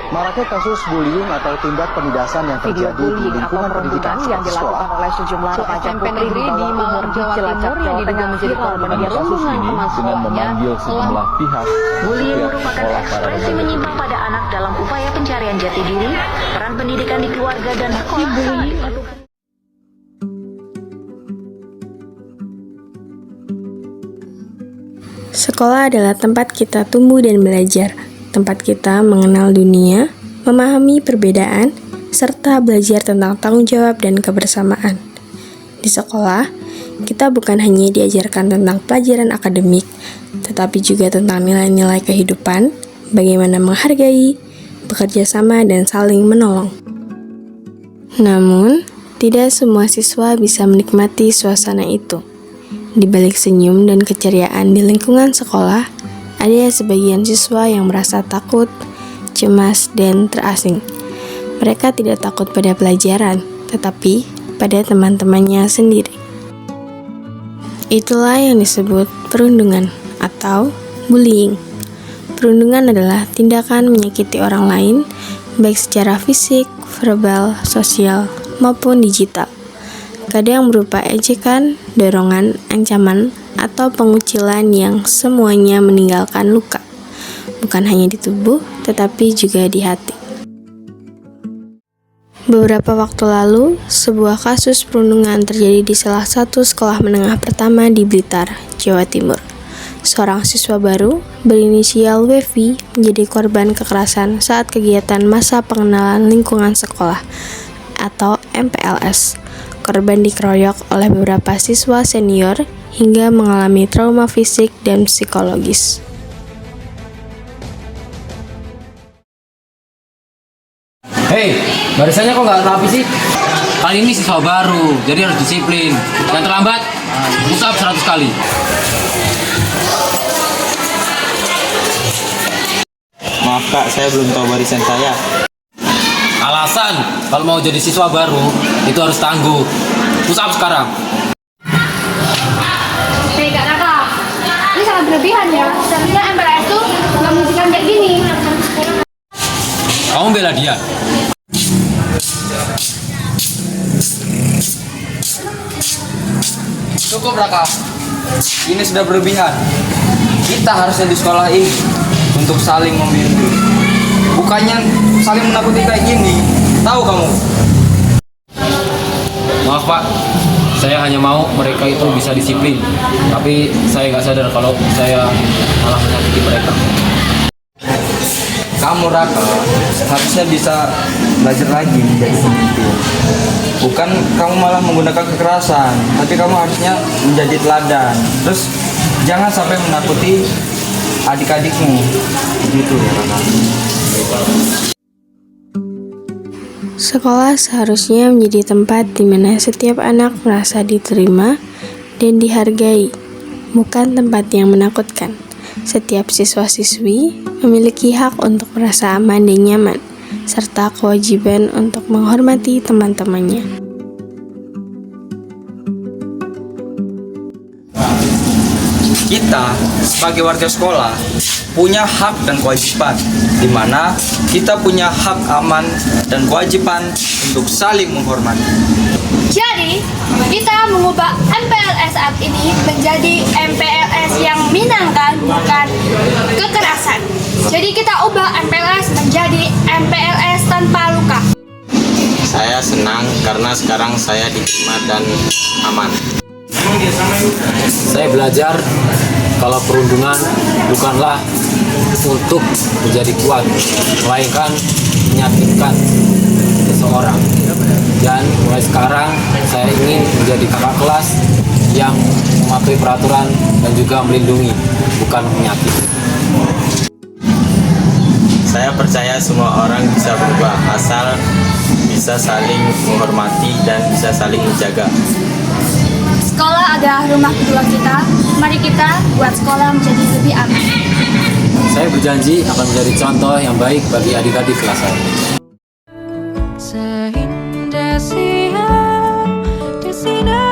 Maraknya kasus bullying atau tindak penindasan yang Video terjadi di bullying atau lingkungan pendidikan perundungan yang seperti sekolah. dilakukan oleh sejumlah remaja SMP putri di negeri di bawah Malang, umur di Jawa Cilacap, Timur yang Jawa diduga Tengah menjadi viral korban media perundungan sosial. teman dengan sekolahnya memanggil sejumlah pihak. Bullying pihak merupakan sekolah pada ekspresi remaja menyimpang pada anak dalam upaya pencarian jati diri, peran pendidikan di keluarga dan sekolah sangat diperlukan. Sekolah adalah tempat kita tumbuh dan belajar, tempat kita mengenal dunia, memahami perbedaan, serta belajar tentang tanggung jawab dan kebersamaan. Di sekolah, kita bukan hanya diajarkan tentang pelajaran akademik, tetapi juga tentang nilai-nilai kehidupan, bagaimana menghargai, bekerja sama, dan saling menolong. Namun, tidak semua siswa bisa menikmati suasana itu. Di balik senyum dan keceriaan di lingkungan sekolah, ada sebagian siswa yang merasa takut, cemas, dan terasing. Mereka tidak takut pada pelajaran, tetapi pada teman-temannya sendiri. Itulah yang disebut perundungan atau bullying. Perundungan adalah tindakan menyakiti orang lain, baik secara fisik, verbal, sosial, maupun digital. Kadang berupa ejekan, dorongan, ancaman, atau pengucilan yang semuanya meninggalkan luka, bukan hanya di tubuh, tetapi juga di hati. Beberapa waktu lalu, sebuah kasus perundungan terjadi di salah satu sekolah menengah pertama di Blitar, Jawa Timur. Seorang siswa baru berinisial WV menjadi korban kekerasan saat kegiatan masa pengenalan lingkungan sekolah atau MPLS. Korban dikeroyok oleh beberapa siswa senior hingga mengalami trauma fisik dan psikologis. Hei, barisannya kok nggak rapi sih? Kali ini siswa baru, jadi harus disiplin. Yang terlambat, push up 100 kali. Maaf kak, saya belum tahu barisan saya. Alasan, kalau mau jadi siswa baru, itu harus tangguh. Push up sekarang. Hei Kak Kakak, ini sangat berlebihan ya. Seharusnya MPLS tuh nggak menunjukkan kayak gini. Kamu bela dia. Cukup Raka, ini sudah berlebihan. Kita harusnya di sekolah ini untuk saling membimbing, bukannya saling menakuti kayak gini. Tahu kamu? Maaf Pak, saya hanya mau mereka itu bisa disiplin. Tapi saya nggak sadar kalau saya malah menyakiti mereka. Kamu Raka harusnya bisa belajar lagi menjadi pemimpin. Bukan kamu malah menggunakan kekerasan, tapi kamu harusnya menjadi teladan. Terus jangan sampai menakuti adik-adikmu. Gitu ya Raka. Sekolah seharusnya menjadi tempat di mana setiap anak merasa diterima dan dihargai, bukan tempat yang menakutkan. Setiap siswa-siswi memiliki hak untuk merasa aman dan nyaman, serta kewajiban untuk menghormati teman-temannya. Kita sebagai warga sekolah punya hak dan kewajiban, di mana kita punya hak aman dan kewajiban untuk saling menghormati. Jadi, kita mengubah MPLS saat ini menjadi MPLS yang menyenangkan, bukan kekerasan. Jadi kita ubah MPLS menjadi MPLS tanpa luka. Saya senang karena sekarang saya diterima dan aman. Saya belajar kalau perundungan bukanlah untuk menjadi kuat, melainkan menyakitkan seseorang. Dan mulai sekarang saya ingin menjadi kakak kelas yang mematuhi peraturan dan juga melindungi, bukan menyakiti. Saya percaya semua orang bisa berubah asal bisa saling menghormati dan bisa saling menjaga. Sekolah adalah rumah kedua kita. Mari kita buat sekolah menjadi lebih aman. Saya berjanji akan menjadi contoh yang baik bagi adik-adik kelas saya. Seindah siang di sinar